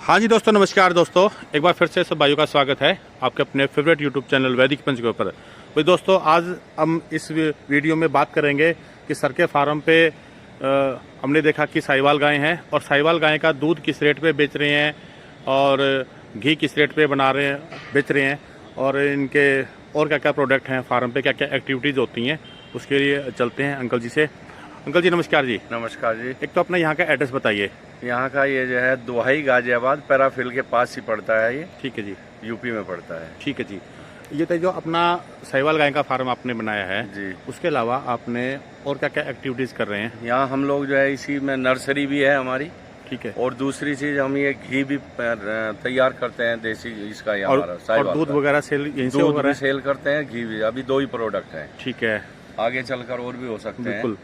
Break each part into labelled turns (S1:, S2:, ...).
S1: हाँ जी दोस्तों, नमस्कार दोस्तों। एक बार फिर से सब भाइयों का स्वागत है आपके अपने फेवरेट यूट्यूब चैनल वैदिक पंच के ऊपर। भाई दोस्तों, आज हम इस वीडियो में बात करेंगे कि सर के फार्म पे हमने देखा कि साहिवाल गाय हैं और साहिवाल गाय का दूध किस रेट पे बेच रहे हैं और घी किस रेट पे बना रहे हैं, बेच रहे हैं, और इनके और क्या क्या प्रोडक्ट हैं फार्म पे, क्या क्या एक्टिविटीज़ होती हैं, उसके लिए चलते हैं अंकल जी से। अंकल जी नमस्कार जी।
S2: नमस्कार जी।
S1: एक तो अपना यहाँ का एड्रेस बताइए।
S2: यहाँ का ये जो है दोहाई गाजियाबाद पैराफिल के पास ही पड़ता है। ये
S1: ठीक है जी,
S2: यूपी में पड़ता है।
S1: ठीक है जी। ये तो जो अपना साहिवाल गाय का फार्म आपने बनाया है
S2: जी,
S1: उसके अलावा आपने और क्या क्या एक्टिविटीज कर रहे हैं?
S2: यहाँ हम लोग जो है इसी में नर्सरी भी है हमारी।
S1: ठीक है।
S2: और दूसरी चीज हम ये घी भी तैयार करते हैं देसी इसका। ये हमारा
S1: और
S2: साहिवाल
S1: दूध
S2: का।
S1: वगैरह सेल यहीं से
S2: दूध
S1: हो रहा
S2: भी
S1: है?
S2: सेल करते हैं, घी भी। अभी 2 ही प्रोडक्ट हैं,
S1: ठीक है,
S2: आगे चलकर और भी हो सकते हैं।
S1: बिल्कुल।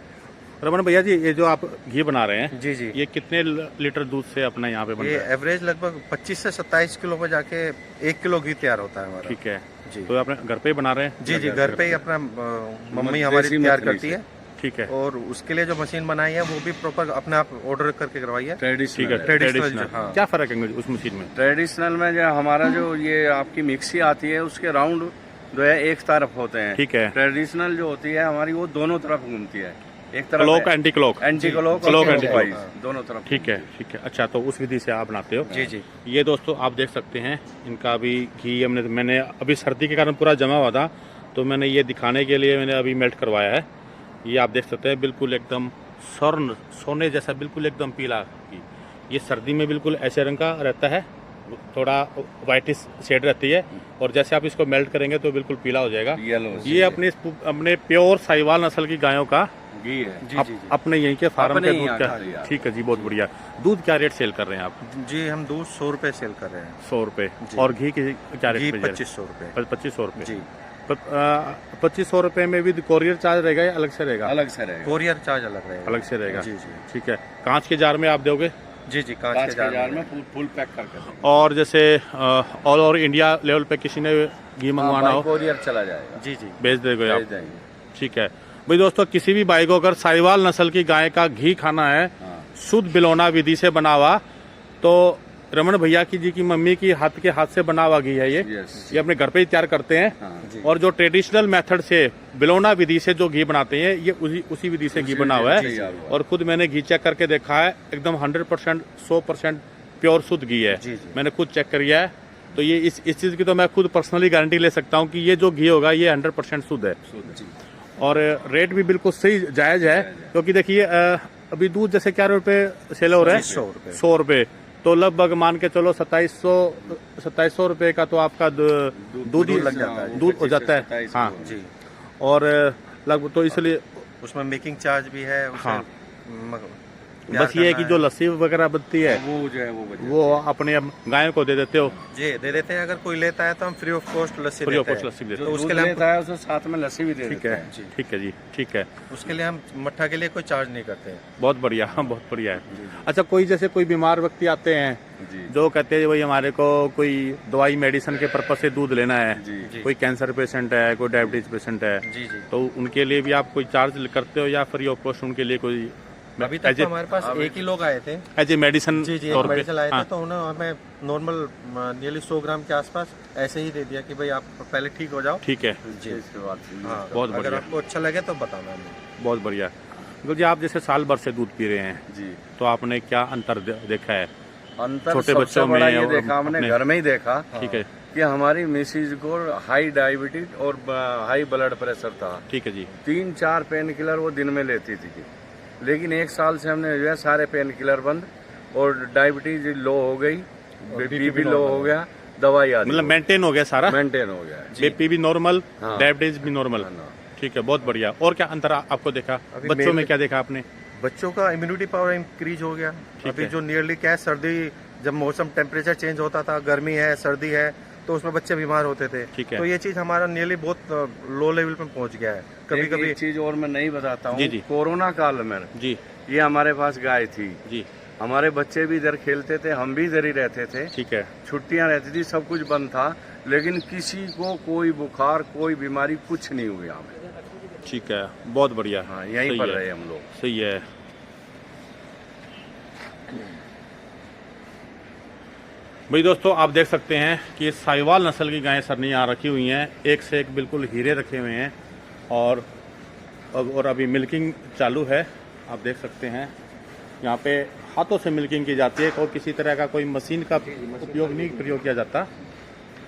S1: रमन भैया जी, ये जो आप घी बना रहे हैं,
S3: जी जी,
S1: ये कितने लीटर दूध से अपना यहाँ पे बन
S3: ये
S1: रहा है?
S3: एवरेज लगभग 25 से 27 किलो में जाके 1 किलो घी तैयार होता है हमारा।
S1: ठीक है
S3: जी
S1: तो आपने घर पे ही बना रहे हैं?
S3: जी जी, घर पे ही अपना मम्मी हमारी
S2: देसी
S3: तैयार
S2: मछली
S3: करती
S2: से।
S3: है।
S1: ठीक है,
S3: और उसके लिए जो मशीन बनाई है वो भी प्रॉपर अपने आप ऑर्डर करके करवाई है।
S1: ठीक है।
S2: ट्रेडिशनल
S1: ट्रेडिशनल,
S3: हाँ।
S1: क्या फर्क है उस मशीन में?
S2: ट्रेडिशनल में जो हमारा जो ये आपकी मिक्सी आती है उसके राउंड जो है एक तरफ होते हैं।
S1: ठीक है।
S2: ट्रेडिशनल जो होती है हमारी वो दोनों तरफ घूमती है। एक तरफ
S1: clock, anti clock,
S2: anti clock,
S1: clock,
S2: और
S1: एंटी
S2: क्लॉकवाइज,
S1: क्लॉक।
S2: दोनों तरफ।
S1: ठीक है, ठीक है। अच्छा, तो उस विधि से आप बनाते हो?
S3: जी जी,
S1: ये दोस्तों आप देख सकते हैं, इनका अभी घी मैंने अभी सर्दी के कारण पूरा जमा हुआ था तो मैंने ये दिखाने के लिए मैंने अभी मेल्ट करवाया है। ये आप देख सकते हैं, बिल्कुल एकदम स्वर्ण सोने जैसा, बिल्कुल एकदम पीला घी। ये सर्दी में बिल्कुल ऐसे रंग का रहता है, थोड़ा वाइटिश शेड रहती है, और जैसे आप इसको मेल्ट करेंगे तो बिल्कुल पीला हो जाएगा।
S2: येलो
S1: ये अपने प्योर साहिवाल नस्ल की गायों का
S2: घी है।
S3: जी जी,
S1: अपने यहीं के फार्म
S2: अपने
S1: के
S2: ही
S1: दूध
S2: यहाँ
S1: का।
S2: का लिया।
S1: ठीक है जी, बहुत बढ़िया। दूध क्या रेट सेल कर रहे हैं आप?
S3: जी हम दूध 100 रुपए सेल कर रहे हैं।
S1: 100 रुपए।
S3: जी।
S1: और घी की क्या रेट
S3: घी
S1: पे?
S3: 2500 रुपए।
S1: 2500 रुपए।
S3: जी,
S1: 2500 रुपए में भी कोरियर चार्ज रहेगा या अलग से रहेगा?
S2: अलग से रहेगा।
S3: कोरियर चार्ज अलग रहेगा।
S1: अलग से रहेगा।
S3: जी जी
S1: ठीक है। कांच के जार में आप दोगे?
S3: जी जी,
S2: कांच
S3: कांच
S2: के
S3: के
S2: जार
S3: में।
S2: में फुल पैक करके।
S1: और जैसे ऑल ओवर इंडिया लेवल पे किसी ने घी मंगवाना हो,
S2: कोरियर चला जाएगा।
S3: जी जी,
S1: भेज दोगे
S2: भेज
S1: आप?
S2: देंगे।
S1: ठीक है भाई दोस्तों, किसी भी भाई को अगर साहिवाल नस्ल की गाय का घी खाना है,
S2: हाँ।
S1: शुद्ध बिलौना विधि से बना हुआ, तो रमन भैया की मम्मी की हाथ के हाथ से बना हुआ घी है ये।
S2: यस।
S1: ये अपने घर पे ही तैयार करते हैं।
S2: हाँ।
S3: जी।
S1: और जो ट्रेडिशनल मेथड से बिलौना विधि से जो घी बनाते हैं, ये उसी विधि से घी बना हुआ है।
S2: तैयार हुआ।
S1: और खुद मैंने घी चेक करके देखा है, एकदम 100% 100% प्योर शुद्ध घी है।
S3: जी जी।
S1: मैंने खुद चेक किया है, तो ये इस चीज़ की तो मैं खुद पर्सनली गारंटी ले सकता हूँ कि ये जो घी होगा ये 100% शुद्ध है।
S2: जी।
S1: और रेट भी बिल्कुल सही जायज़ है, क्योंकि देखिए अभी दूध जैसे क्या रुपए सेल हो रहा है?
S3: 100 रुपए।
S1: 100 रुपए, तो लगभग मान के चलो 2700 रुपए का तो आपका दूध
S3: लग जाता है।
S1: दूध हो जाता है।
S2: 27
S1: हाँ,
S3: जी,
S1: और लगभग तो इसलिए
S3: उसमें मेकिंग चार्ज भी है। उसे
S1: हाँ।
S3: म-
S1: बस ये है कि
S3: करना
S1: जो लस्सी वगैरह बनती है
S2: वो जो है वो बच
S1: वो अपने गायों को दे देते हो?
S3: जी दे देते हैं। अगर कोई लेता है तो हम free of cost lassi
S1: free of
S3: देते
S1: कॉस्ट
S3: हैं।
S1: लस्सी देते
S2: जो
S1: हो?
S3: उसके
S2: उसके
S3: लिए हम-
S2: लेता है उसे साथ में लस्सी भी दे
S1: ठीक
S2: देते
S1: है,
S2: हैं।
S1: ठीक है जी, ठीक है।
S3: उसके लिए हम मट्ठा के लिए कोई चार्ज नहीं करते हैं।
S1: बहुत बढ़िया, बहुत बढ़िया है। अच्छा, कोई जैसे कोई बीमार व्यक्ति आते हैं
S2: जी
S1: जो कहते हैं भाई हमारे को कोई दवाई मेडिसिन के पर्पज से दूध लेना है,
S2: जी।
S1: कोई कैंसर पेशेंट है, कोई डायबिटीज पेशेंट है,
S3: जी जी,
S1: तो उनके लिए भी आप कोई चार्ज करते हो या फ्री ऑफ कॉस्ट उनके लिए कोई
S3: अभी तक तो हमारे पास एक ही लोग आए थे।
S1: एज ए मेडिसिन
S3: जी जी,
S1: तौर
S3: एक
S1: पे?
S3: मेडिसिन आए थे
S1: हाँ,
S3: तो उन्होंने हमें नॉर्मल नियरली 100 ग्राम के आसपास ऐसे ही दे दिया कि भाई आप पहले ठीक हो जाओ।
S1: ठीक है,
S3: जी,
S2: इसके बाद
S3: हाँ,
S1: बहुत
S3: अगर
S1: बढ़िया।
S3: आपको अच्छा लगे तो बताना हमें।
S1: बहुत बढ़िया। तो जी आप जैसे साल भर से दूध पी रहे हैं,
S2: जी।
S1: तो आपने क्या अंतर देखा है?
S2: अंतर
S1: छोटे
S2: सबसे
S1: बच्चों
S2: बड़ा
S1: में
S2: ये
S1: और
S2: देखा हमने
S1: अपने-
S2: घर में ही देखा
S1: ठीक है,
S2: कि हमारी मिसिज को हाई डायबिटीज और हाई ब्लड प्रेशर था।
S1: ठीक है जी।
S2: 3-4 पेन किलर वो दिन में लेती थी, लेकिन 1 साल से हमने जो है सारे पेन किलर बंद, और डायबिटीज लो हो गई, बीपी लो हो गया, दवाई आती
S1: मतलब मेंटेन हो गया सारा,
S2: मेंटेन हो गया।
S1: बीपी भी नॉर्मल,
S2: हाँ।
S1: डायबिटीज भी नॉर्मल। ठीक है, बहुत बढ़िया। और क्या अंतर आपको देखा?
S3: अभी
S1: बच्चों में
S3: मेरे-
S1: क्या देखा आपने?
S3: बच्चों का इम्यूनिटी पावर इंक्रीज हो गया। अभी
S1: है।
S3: जो नियरली क्या है, सर्दी जब मौसम टेम्परेचर चेंज होता था, गर्मी है सर्दी है, तो उसमें बच्चे बीमार होते थे।
S1: ठीक है।
S3: तो ये चीज हमारा नियरली बहुत लो लेवल पे पहुंच गया है। कभी कभी
S2: एक चीज और मैं नहीं बताता
S1: जी,
S2: हूँ,
S1: जी।
S2: कोरोना काल में
S1: जी
S2: ये हमारे पास गाय थी,
S1: जी,
S2: हमारे बच्चे भी इधर खेलते थे, हम भी इधर ही रहते थे,
S1: ठीक है,
S2: छुट्टियां रहती थी, सब कुछ बंद था, लेकिन किसी को कोई बुखार कोई बीमारी कुछ नहीं हुई हमें।
S1: ठीक है, बहुत बढ़िया।
S2: हाँ, यहीं
S1: सही
S2: पर
S1: है,
S2: रहे हम लोग।
S1: सही है। भाई दोस्तों आप देख सकते हैं कि साहिवाल नस्ल की गायें सरनी यहाँ रखी हुई हैं, एक से एक बिल्कुल हीरे रखे हुए हैं और अभी मिल्किंग चालू है। आप देख सकते हैं यहाँ पे हाथों से मिल्किंग की जाती है और किसी तरह का कोई मशीन का उपयोग नहीं प्रयोग किया जाता।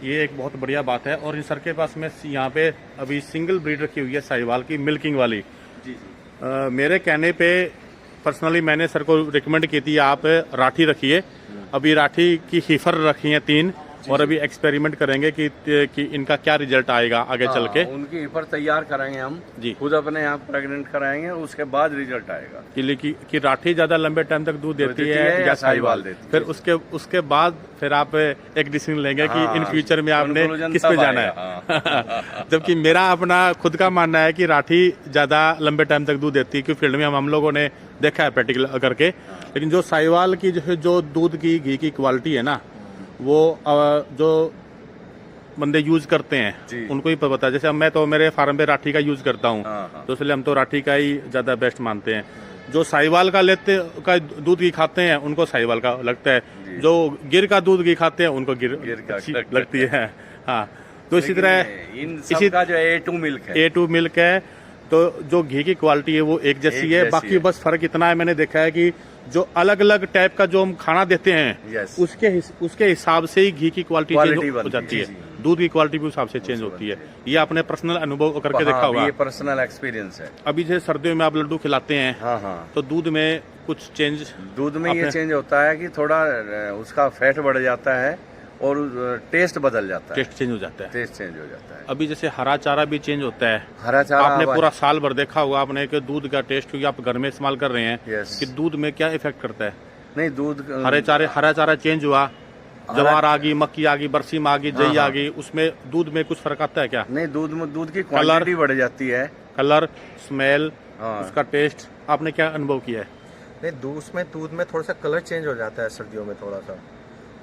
S1: ये एक बहुत बढ़िया बात है। और इन सर के पास में यहाँ पे अभी सिंगल ब्रीड रखी हुई है साहिवाल की मिल्किंग वाली। मेरे कहने पे पर्सनली मैंने सर को रिकमेंड की थी आप राठी रखिए। अभी राठी की हीफर रखी है 3 और अभी एक्सपेरिमेंट करेंगे कि इनका क्या रिजल्ट आएगा आगे चल के।
S2: उनकी हीफर तैयार कराएंगे हम
S1: जी,
S2: खुद अपने यहाँ प्रेग्नेंट कराएंगे, उसके बाद रिजल्ट आएगा
S1: कि राठी ज्यादा लंबे टाइम तक दूध देती है या साहिवाल
S2: देती है।
S1: फिर उसके बाद फिर आप एक डिसीजन लेंगे कि इन फ्यूचर में आपने किस पे जाना है। जबकि मेरा अपना खुद का मानना है कि राठी ज्यादा लंबे टाइम तक दूध देती है, क्योंकि फील्ड में हम लोगों ने देखा है प्रैक्टिकल करके। लेकिन जो साहिवाल की जो दूध की घी की क्वालिटी है ना, वो जो बंदे यूज करते हैं उनको ही पता है। जैसे अब मैं तो मेरे फार्म पे राठी का यूज करता हूँ, तो इसलिए हम तो राठी का ही ज्यादा बेस्ट मानते हैं। जो साहिवाल का दूध घी खाते हैं उनको साहिवाल का लगता है, जो गिर का दूध घी खाते हैं उनको गिर अच्छी लगती है। हाँ, तो इसी तरह
S2: का जो A2 मिल्क है,
S1: A2 मिल्क है, तो जो घी की क्वालिटी है वो एक जैसी है। बाकी बस फर्क इतना है, मैंने देखा है कि जो अलग अलग टाइप का जो हम खाना देते हैं उसके हिसाब से ही घी की क्वालिटी चेंज हो जाती है, दूध की क्वालिटी भी उस हिसाब से चेंज होती है। ये आपने पर्सनल अनुभव करके देखा होगा,
S2: ये पर्सनल एक्सपीरियंस है।
S1: अभी जैसे सर्दियों में आप लड्डू खिलाते हैं, तो दूध में कुछ चेंज,
S2: दूध में ये चेंज होता है कि थोड़ा उसका फैट बढ़ जाता है और टेस्ट बदल जाता है,
S1: टेस्ट चेंज हो जाता है,
S2: टेस्ट चेंज हो जाता है।
S1: अभी जैसे हरा चारा भी चेंज होता है।
S2: हरा चारा
S1: आपने पूरा साल भर देखा होगा आपने कि दूध का टेस्ट, क्योंकि आप घर में इस्तेमाल कर रहे हैं, कि दूध में क्या इफेक्ट करता है।
S2: नहीं, दूध
S1: हरा चारा चेंज हुआ, जवार आ गई, मक्की आ गई, बरसीम आ गई, जई आ गई, उसमें दूध में कुछ फर्क आता है क्या?
S2: नहीं, दूध की क्वालिटी बढ़ जाती है,
S1: कलर, स्मेल, उसका टेस्ट, आपने क्या अनुभव किया है?
S3: नहीं, दूध में थोड़ा सा कलर चेंज हो जाता है सर्दियों में थोड़ा सा,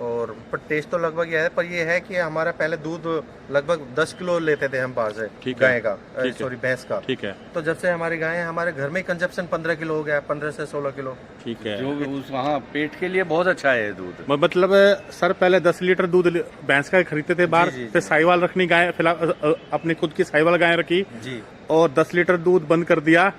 S3: और पर टेस्ट तो लगभग यह है। पर ये है कि हमारा पहले दूध लगभग 10 किलो लेते थे हम बाहर से गाय का, सॉरी भैंस का।
S1: ठीक है।
S3: तो जब से हमारी गाय है, हमारे घर में कंजप्शन 15 किलो हो गया, 15 से 16 किलो।
S1: ठीक है,
S2: जो वहाँ पेट के लिए बहुत अच्छा है दूध।
S1: मतलब सर पहले 10 लीटर दूध भैंस का खरीदते थे बाहर, फिर साहिवाल रखनी गाय, फिलहाल अपनी खुद की साहिवाल गाय रखी जी, और 10 लीटर दूध बंद कर दिया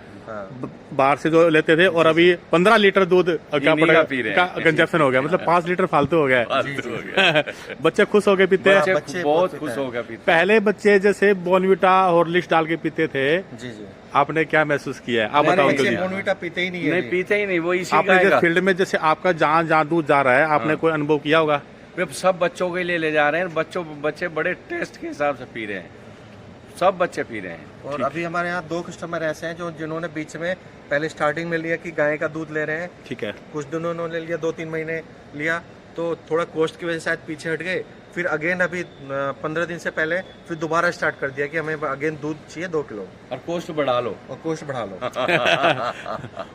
S1: बाहर से जो लेते थे, और अभी 15 लीटर दूध क्या पड़ेगा का कंजप्शन हो गया, मतलब 5 लीटर फालतू हो गया। बच्चे खुश हो गए पीते हैं,
S2: बच्चे बहुत खुश हो गए पीते।
S1: पहले बच्चे जैसे बॉर्नविटा हॉर्लिक्स डाल के पीते थे,
S3: जी जी,
S1: आपने क्या महसूस किया है? आप बताओ।
S3: बॉर्नविटा पीते ही नहीं है।
S2: नहीं, पीते ही नहीं, वो इसी
S1: आपने जो फील्ड में जैसे आपका जहाँ दूध जा रहा है, आपने कोई अनुभव किया होगा?
S2: सब बच्चों के लिए ले जा रहे हैं, बच्चे बड़े टेस्ट के हिसाब से पी रहे हैं, सब बच्चे पी रहे हैं।
S3: और अभी हमारे यहाँ 2 कस्टमर ऐसे हैं जिन्होंने बीच में पहले स्टार्टिंग में लिया कि गाय का दूध ले रहे हैं, ठीक है, कुछ दिनों उन्होंने लिया, 2-3 महीने लिया, तो थोड़ा कॉस्ट की वजह से शायद पीछे हट गए। फिर अगेन अभी 15 दिन से पहले फिर दोबारा स्टार्ट कर दिया कि हमें अगेन दूध चाहिए 2 किलो
S2: और कॉस्ट बढ़ा लो,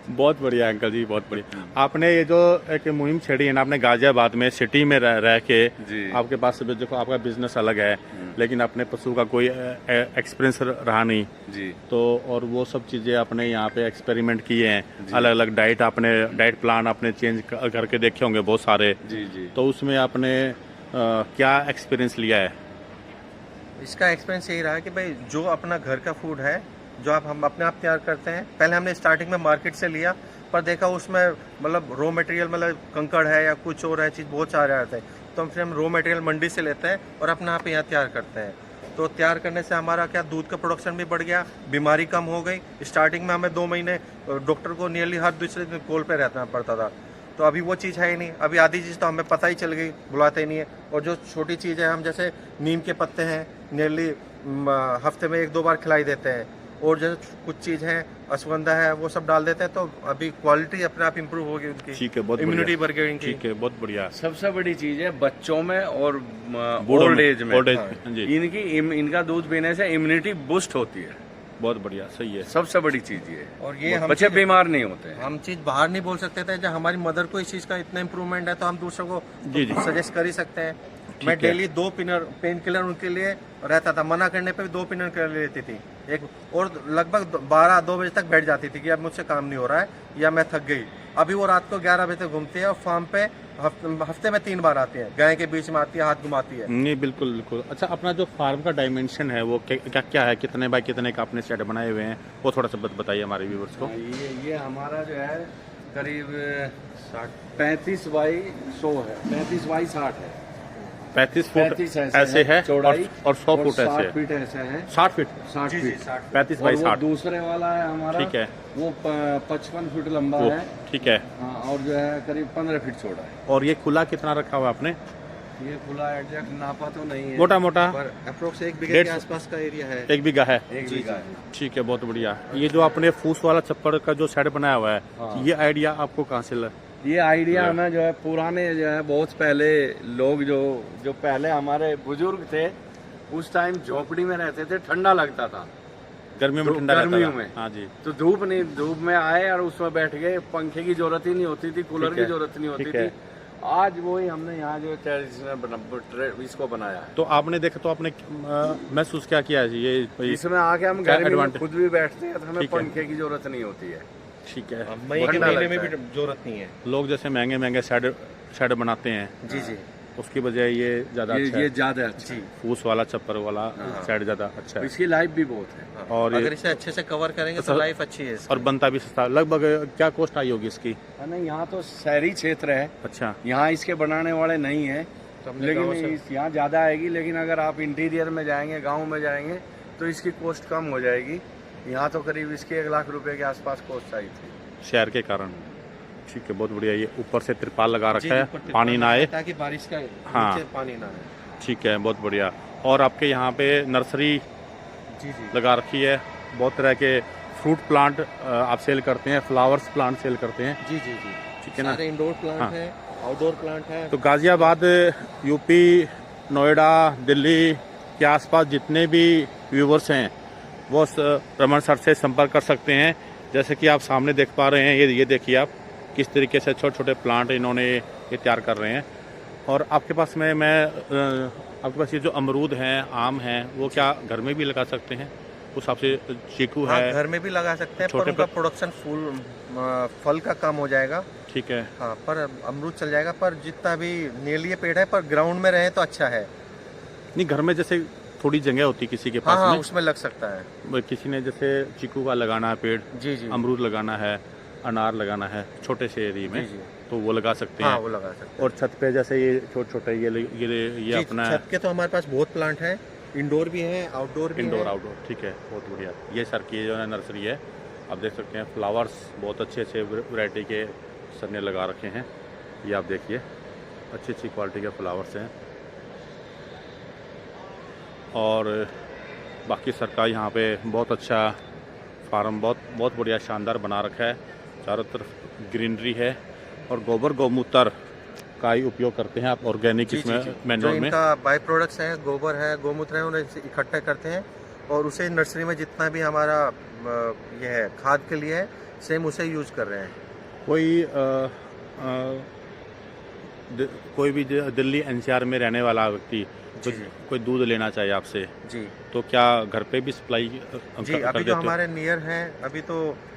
S1: बहुत बढ़िया अंकल जी, बहुत बढ़िया। आपने ये जो एक मुहिम छेड़ी है ना, आपने गाजियाबाद में सिटी में रह के, आपके पास देखो आपका बिजनेस अलग है, लेकिन अपने पशु का कोई एक्सपीरियंस रहा नहीं जी, तो और वो सब चीजें आपने यहाँ पे एक्सपेरिमेंट किए हैं, अलग अलग डाइट प्लान आपने चेंज करके देखे होंगे बहुत सारे जी जी, तो उसमें आपने क्या एक्सपीरियंस लिया है?
S3: इसका एक्सपीरियंस यही रहा कि भाई जो अपना घर का फूड है, जो हम अपने आप तैयार करते हैं। पहले हमने स्टार्टिंग में मार्केट से लिया, पर देखा उसमें मतलब रॉ मटेरियल, मतलब कंकड़ है या कुछ और है, चीज़ बहुत सारे आते हैं, तो फिर हम रॉ मटेरियल मंडी से लेते हैं और अपने आप यहाँ तैयार करते हैं। तो तैयार करने से हमारा क्या दूध का प्रोडक्शन भी बढ़ गया, बीमारी कम हो गई। स्टार्टिंग में हमें 2 महीने डॉक्टर को नियरली हर दूसरे दिन कॉल पे रहना पड़ता था, तो अभी वो चीज़ है ही नहीं। अभी आधी चीज़ तो हमें पता ही चल गई, बुलाते ही नहीं है। और जो छोटी चीज़ है, हम जैसे नीम के पत्ते हैं नियरली हफ्ते में 1-2 बार खिलाई देते हैं, और जैसे कुछ चीज़ है अश्वगंधा है वो सब डाल देते हैं, तो अभी क्वालिटी अपने आप इम्प्रूव होगी उनकी, ठीक है, बहुत इम्यूनिटी बढ़ गई उनकी,
S1: ठीक है, बहुत बढ़िया।
S2: सबसे बड़ी चीज़ है बच्चों में और ओल्ड एज में, इनका दूध पीने से इम्यूनिटी बूस्ट होती है, बहुत बढ़िया, सही है, सबसे बड़ी चीज ये। और ये बच्चे बीमार नहीं होते हैं।
S3: हम चीज बाहर नहीं बोल सकते थे, जब हमारी मदर को इस चीज का इतना इम्प्रूवमेंट है, तो हम दूसरों को सजेस्ट कर ही सकते हैं। मैं डेली 2 पेन किलर उनके लिए रहता था, मना करने पे भी 2 पेन किलर लेती थी एक, और लगभग 12-2 बजे तक बैठ जाती थी कि अब मुझसे काम नहीं हो रहा है या मैं थक गई, अभी वो रात को 11 बजे तक घूमती है और फार्म पे हफ्ते में 3 बार आती है, गाय के बीच में आती है, हाथ घुमाती है।
S1: नहीं बिल्कुल बिल्कुल। अच्छा, अपना जो फार्म का डायमेंशन है वो क्या क्या है, कितने बाय कितने का आपने शेड बनाए हुए हैं, वो थोड़ा सा बताइए हमारे व्यूवर्स को।
S2: ये हमारा जो है करीब 35 बाई 100 है, 35 बाई 60 है।
S1: 35 फुट ऐसे है
S2: चौड़ाई
S1: और 100 फुट ऐसे
S2: 60 फीट ऐसे है।
S1: 60 फीट
S2: 60 फीट
S1: 35 बाई 60।
S2: दूसरे वाला है हमारा,
S1: ठीक है,
S2: वो 55 फीट लंबा है।
S1: ठीक है।
S2: हाँ, और जो है करीब 15 फीट चौड़ा है।
S1: और ये खुला कितना रखा हुआ आपने?
S2: ये खुला एग्जैक्ट नापा तो नहीं है,
S1: मोटा मोटा
S3: पर अप्रोक्स 1 बीघे के आसपास का एरिया है।
S1: 1 बीघा है।
S2: 1 बीघा है।
S1: ठीक है, बहुत बढ़िया। ये जो आपने फूस वाला छप्पर का जो शेड बनाया हुआ है,
S2: हाँ।
S1: ये आइडिया आपको कहाँ से लगा?
S2: ये आइडिया हमें जो है पुराने जो है बहुत पहले लोग जो पहले हमारे बुजुर्ग थे उस टाइम झोपड़ी में रहते थे, ठंडा लगता था
S1: गर्मियों में, ठंडा
S2: गर्मियों
S1: में। हाँ जी।
S2: तो धूप में आए और उसमें बैठ गए, पंखे की जरूरत ही नहीं होती थी, कूलर की जरूरत नहीं होती थी। आज वही हमने यहाँ जो इसको बनाया है।
S1: तो आपने देखा तो आपने महसूस क्या किया है ये
S2: इसमें आके हम घर में खुद भी बैठते हैं तो हमें पंखे की जरूरत नहीं होती है।
S1: ठीक है,
S3: मई के महीने में भी जरूरत नहीं है।
S1: लोग जैसे महंगे महंगे शेड बनाते हैं,
S3: जी जी,
S1: उसकी वजह ये ज्यादा अच्छा
S2: ये ज्यादा अच्छा
S3: जी,
S1: फूस वाला छप्पर वाला शेड ज्यादा अच्छा है।
S2: इसकी लाइफ भी बहुत है।
S1: और
S3: अगर इसे अच्छे से कवर करेंगे तो लाइफ अच्छी है इसकी।
S1: और बनता भी सस्ता। लगभग क्या कॉस्ट आई होगी इसकी?
S2: नहीं, यहाँ तो शहरी क्षेत्र है।
S1: अच्छा,
S2: यहाँ इसके बनाने वाले नहीं है, लेकिन यहाँ ज्यादा आएगी। लेकिन अगर आप इंटीरियर में जाएंगे, गाँव में जाएंगे तो इसकी कॉस्ट कम हो जाएगी। यहाँ तो करीब इसके 1 लाख रुपए के आसपास कॉस्ट आई थी
S1: शहर के कारण। ठीक है, बहुत बढ़िया। ये ऊपर से तिरपाल लगा रखा है, पानी ना आए,
S3: ताकि बारिश का
S1: हाँ
S3: पानी ना आए।
S1: ठीक है, बहुत बढ़िया। और आपके यहाँ पे नर्सरी
S3: जी जी
S1: लगा रखी है, बहुत तरह के फ्रूट प्लांट आप सेल करते हैं, फ्लावर्स प्लांट सेल करते हैं।
S3: जी जी जी,
S1: ठीक है ना।
S3: सारे इंडोर प्लांट
S1: हाँ।
S3: है, आउटडोर प्लांट है।
S1: तो गाजियाबाद, यूपी, नोएडा, दिल्ली के आसपास जितने भी व्यूवर्स हैं वो रमन सर से संपर्क कर सकते हैं। जैसे कि आप सामने देख पा रहे हैं, ये देखिए आप किस तरीके से छोटे छोटे प्लांट इन्होंने ये तैयार कर रहे हैं। और आपके पास में आपके पास ये जो अमरूद हैं, आम हैं, वो क्या घर में भी लगा सकते हैं? उस हिसाब से चीकू है,
S3: घर में भी लगा सकते हैं, पर उनका प्रोडक्शन फल का कम हो जाएगा।
S1: ठीक है,
S3: हाँ, पर अमरूद चल जाएगा। पर जितना भी नीलिये पेड़ है, पर ग्राउंड में रहे तो अच्छा है।
S1: नहीं, घर में जैसे थोड़ी जगह होती किसी के पास
S3: हाँ,
S1: में,
S3: उसमें लग सकता है।
S1: किसी ने जैसे चीकू का लगाना है पेड़,
S3: जी जी,
S1: अमरूद लगाना है, अनार लगाना है छोटे से एरिया में, तो वो लगा सकते हैं।
S3: हाँ, वो लगा सकते हैं।
S1: और छत पे जैसे ये छोटे छोटे ये अपना
S3: छत के तो हमारे पास बहुत प्लांट है, इंडोर भी है, आउटडोर भी
S1: इंडोर
S3: है।
S1: आउटडोर। ठीक है, बहुत बढ़िया। ये सर की जो है नर्सरी है, आप देख सकते हैं फ्लावर्स बहुत अच्छे अच्छे वैरायटी के सर ने लगा रखे हैं। ये आप देखिए, अच्छी अच्छी क्वालिटी के फ्लावर्स हैं। और बाकी सर का यहाँ पे बहुत अच्छा फार्म, बहुत बढ़िया शानदार बना रखा है। चारों तरफ ग्रीनरी है और गोबर गौमूत्र का ही उपयोग करते हैं आप ऑर्गेनिक इसमें मैन्योर में।
S3: इनका बाय प्रोडक्ट्स है, गोबर है, गौमूत्र है, उन्हें इकट्ठा करते हैं और उसे नर्सरी में जितना भी हमारा ये है खाद के लिए है, सेम उसे यूज कर रहे हैं।
S1: कोई भी दिल्ली एनसीआर में रहने वाला व्यक्ति कोई दूध लेना चाहिए आपसे
S3: जी,
S1: तो क्या घर पे भी सप्लाई
S3: जी अभी जो हमारे नियर हैं, अभी तो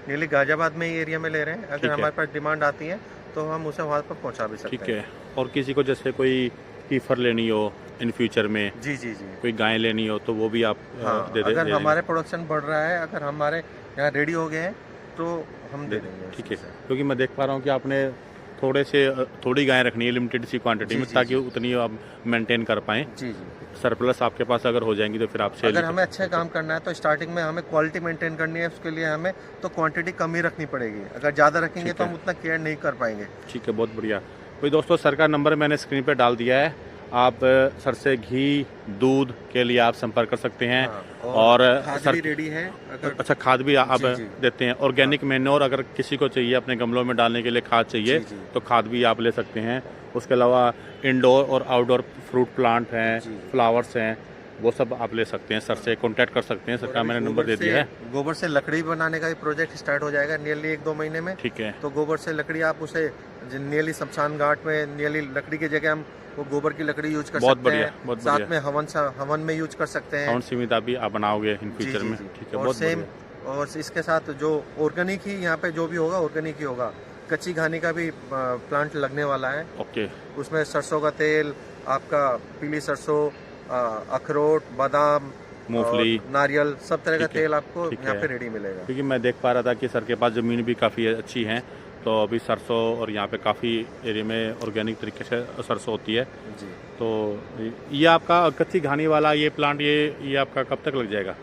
S3: नियरली गाजियाबाद में ही एरिया में ले रहे हैं। अगर हमारे पास डिमांड आती है तो हम उसे वहाँ पर पहुँचा भी सकते हैं।
S1: ठीक है। और किसी को जैसे कोई कीफर लेनी हो इन फ्यूचर में,
S3: जी जी जी,
S1: कोई गाय लेनी हो तो वो भी आप दे देंगे?
S3: अगर हमारे प्रोडक्शन बढ़ रहा है, अगर हमारे यहाँ रेडी हो गए हैं तो हम दे देंगे।
S1: ठीक है, क्योंकि मैं देख पा रहा हूँ कि आपने थोड़ी गायें रखनी है लिमिटेड सी क्वांटिटी में, ताकि उतनी आप मेंटेन कर पाएं।
S3: जी जी,
S1: सरप्लस आपके पास अगर हो जाएंगी तो फिर आप सेल।
S3: अगर हमें अच्छा काम करना है तो स्टार्टिंग में हमें क्वालिटी मेंटेन करनी है, उसके लिए हमें तो क्वांटिटी कम ही रखनी पड़ेगी। अगर ज़्यादा रखेंगे तो हम उतना केयर नहीं कर पाएंगे।
S1: ठीक है, बहुत बढ़िया। कोई दोस्तों, सर का नंबर मैंने स्क्रीन पे डाल दिया है, आप सर से घी दूध के लिए आप संपर्क कर सकते हैं। और
S3: खाद भी रेडी है।
S1: अच्छा, खाद भी आप देते हैं, ऑर्गेनिक मैन्योर अगर किसी को चाहिए अपने गमलों में डालने के लिए खाद चाहिए तो खाद भी आप ले सकते हैं। उसके अलावा इंडोर और आउटडोर फ्रूट प्लांट हैं, फ्लावर्स हैं, वो सब आप ले सकते हैं। सर से कांटेक्ट कर सकते हैं, सर का मैंने नंबर दे दिया है।
S3: गोबर से लकड़ी बनाने का भी प्रोजेक्ट स्टार्ट हो जाएगा नियरली 1-2 महीने में।
S1: ठीक है,
S3: तो गोबर से लकड़ी आप उसे नियरली शमशान घाट में नियरली लकड़ी की जगह हम वो गोबर की लकड़ी यूज कर सकते हैं। साथ में हवन में यूज कर सकते हैं।
S1: हवन समिति भी आप बनाओगे इन फ्यूचर में। ठीक है,
S3: और सेम और इसके साथ जो ऑर्गेनिक ही यहाँ पे जो भी होगा ऑर्गेनिक ही होगा। कच्ची घानी का भी प्लांट लगने वाला है।
S1: ओके।
S3: उसमें सरसों का तेल, आपका पीली सरसों, अखरोट, बादाम,
S1: मूंगफली,
S3: नारियल, सब तरह का
S1: ठीक है,
S3: तेल आपको
S1: ठीक
S3: यहाँ
S1: है।
S3: पे रेडी मिलेगा।
S1: क्योंकि मैं देख पा रहा था कि सर के पास ज़मीन भी काफ़ी अच्छी है, तो अभी सरसों और यहाँ पे काफ़ी एरिया में ऑर्गेनिक तरीके से सरसों होती है
S3: जी।
S1: तो ये आपका कच्ची घानी वाला ये प्लांट ये आपका कब तक लग जाएगा?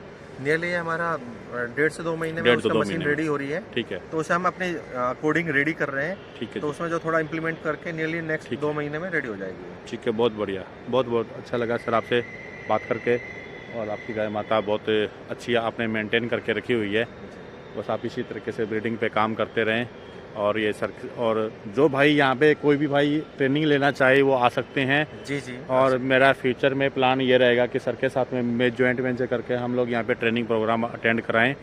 S3: नियरली हमारा 1.5 से 2 महीने में
S1: 1.5 से
S3: उसका
S1: 2
S3: मशीन
S1: महीने
S3: रेडी हो रही है।
S1: ठीक है,
S3: तो उसे हम अपने कोडिंग रेडी कर रहे हैं।
S1: ठीक है
S3: तो
S1: जी,
S3: उसमें जो थोड़ा इम्प्लीमेंट करके नियरली नेक्स्ट
S1: ठीक
S3: 2 महीने में रेडी हो जाएगी।
S1: ठीक है। बहुत बढ़िया, बहुत बहुत अच्छा लगा सर आपसे बात करके। और आपकी गाय माता बहुत अच्छी आपने मेंटेन करके रखी हुई है। बस आप इसी तरीके से ब्रीडिंग पे काम करते रहें। और ये सर, और जो भाई यहाँ पे कोई भी भाई ट्रेनिंग लेना चाहे वो आ सकते हैं।
S3: जी जी।
S1: और मेरा फ्यूचर में प्लान ये रहेगा कि सर के साथ में मैं जॉइंट वेंचर करके हम लोग यहाँ पे ट्रेनिंग प्रोग्राम अटेंड कराएं,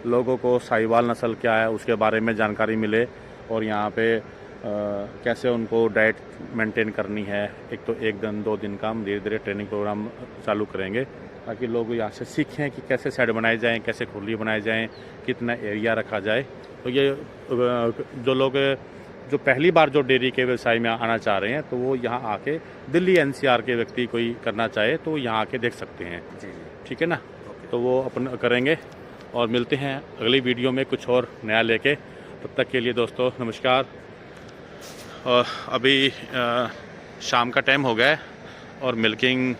S1: लोगों को साहिवाल नस्ल क्या है उसके बारे में जानकारी मिले, और यहाँ पे कैसे उनको डाइट मेंटेन करनी है। एक तो 1 दिन 2 दिन का हम धीरे धीरे ट्रेनिंग प्रोग्राम चालू करेंगे, ताकि लोग यहाँ से सीखें कि कैसे सेट बनाए जाएँ, कैसे खुरली बनाए जाएँ, कितना एरिया रखा जाए। तो ये जो लोग जो पहली बार जो डेयरी के व्यवसाय में आना चाह रहे हैं, तो वो यहाँ आके दिल्ली NCR के व्यक्ति कोई करना चाहे तो यहाँ आके देख सकते हैं।
S3: जी।
S1: ठीक है ना? तो वो अपन करेंगे और मिलते हैं अगली वीडियो में कुछ और नया लेके। तब तक के लिए दोस्तों नमस्कार। अभी शाम का टाइम हो गया है और मिल्किंग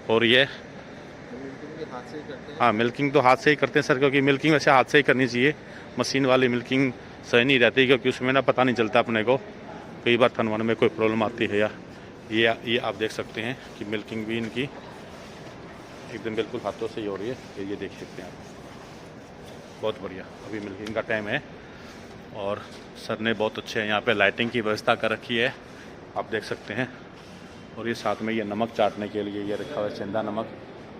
S1: हो रही है। हाँ, मिल्किंग तो हाथ से ही करते हैं सर, क्योंकि मिल्किंग वैसे हाथ से ही करनी चाहिए। मशीन वाली मिल्किंग सही नहीं रहती, क्योंकि उसमें ना पता नहीं चलता अपने को, कई बार थनवन में कोई प्रॉब्लम आती है। या ये आप देख सकते हैं कि मिल्किंग भी इनकी एकदम बिल्कुल हाथों से ही हो रही है। ये देख सकते हैं आप, बहुत बढ़िया। अभी मिल्किंग का टाइम है और सर ने बहुत अच्छे यहाँ पे लाइटिंग की व्यवस्था कर रखी है, आप देख सकते हैं। और ये साथ में ये नमक चाटने के लिए ये रखा हुआ है, सेंधा नमक।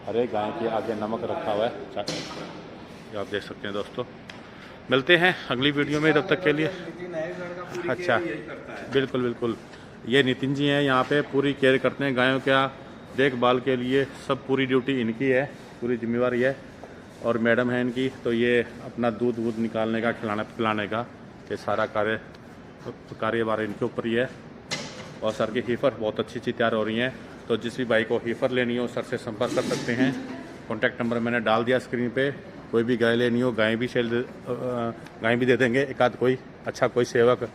S1: हर एक गाय के आगे नमक रखा हुआ है, ये आप देख सकते हैं दोस्तों। मिलते हैं अगली वीडियो में, तब तक के लिए। अच्छा, बिल्कुल बिल्कुल। ये नितिन जी हैं, यहाँ पे पूरी केयर करते हैं गायों का देखभाल के लिए, सब पूरी ड्यूटी इनकी है, पूरी जिम्मेवारी है। और मैडम है इनकी, तो ये अपना दूध वूध निकालने का, खिलाने पिलाने का, ये सारा कार्यभार इनके ऊपर ही है। और सर की हीफर बहुत अच्छी तैयार हो रही हैं, तो जिस भी भाई को हीफर लेनी हो सर से संपर्क कर सकते हैं। कॉन्टैक्ट नंबर मैंने डाल दिया स्क्रीन पे। कोई भी गाय लेनी हो, गाय भी दे देंगे। एक आध कोई अच्छा कोई सेवक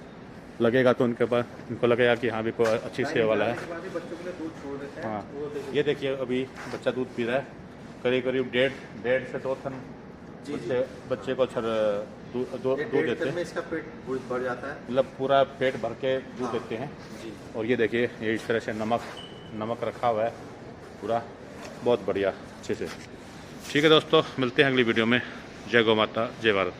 S1: लगेगा तो उनके पास, इनको लगेगा कि हाँ भी कोई अच्छी सेवा वाला है। हाँ, ये देखिए अभी बच्चा दूध पी रहा है, करीब करीब 1.5 से 2 टन बच्चे को दूध देते हैं।
S3: इसका पेट भर जाता है,
S1: मतलब पूरा पेट भर के दूध देते हैं जी। और ये देखिए ये इस तरह से नमक रखा हुआ है पूरा, बहुत बढ़िया अच्छे से। ठीक है दोस्तों, मिलते हैं अगली वीडियो में। जय गौ माता, जय भारत।